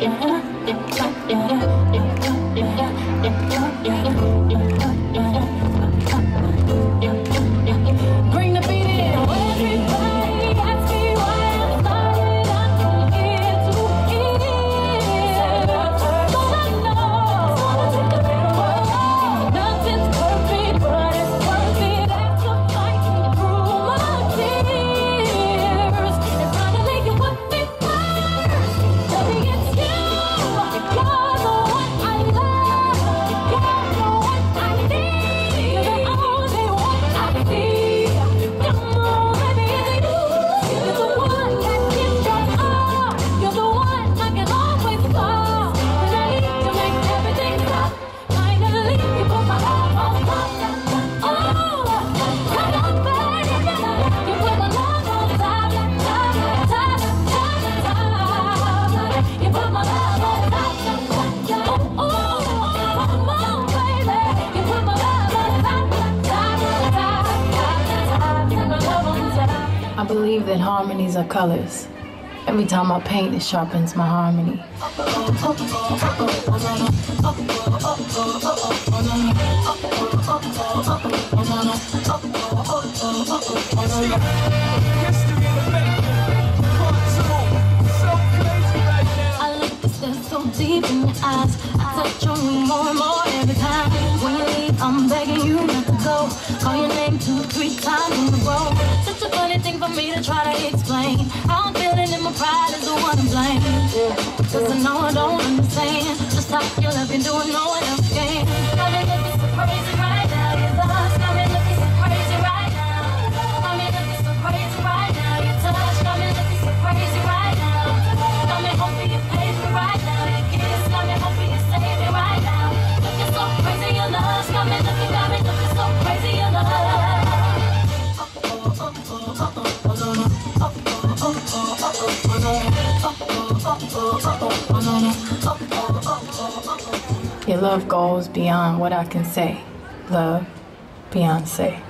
Bring the beat in. Everybody ask me why I started out here to eat. But I know nothing's perfect, but it's worth it after fighting through my tears. And finally you put me first. Baby, it's you. You're the one I love. You're the one I need. You're the only one I see. Come on, baby, it's you. You're the one that gives your all. You're the one I can always call when I need to make everything stop. Finally, you put my arm on top. Oh, come on, baby. You put my love on top, top, top, top, top. You put my love on top. Oh, come on, baby. You put my love on top, top, top, top, top. You put my love on top. I believe that harmonies are colors. Every time I paint, it sharpens my harmony. I look to stare so deep in your eyes. I touch on you more and more every time. When you leave, I'm begging you not to go. Call your name 2, 3 times in a row. Such a funny thing for me to try to explain. How I'm feeling and my pride is the one to blame. Cause I know I don't understand just how you love me doing no one else can. Got me looking so crazy right now. Your love's got me looking so crazy right now. Got me looking so crazy right now. Your touch got me looking so crazy right now. Got me hoping you pay me right now. Your kiss got me hoping you save me right now. Looking so crazy, your love's got me looking so crazy, your love. Your love goes beyond what I can say. Love, Beyonce.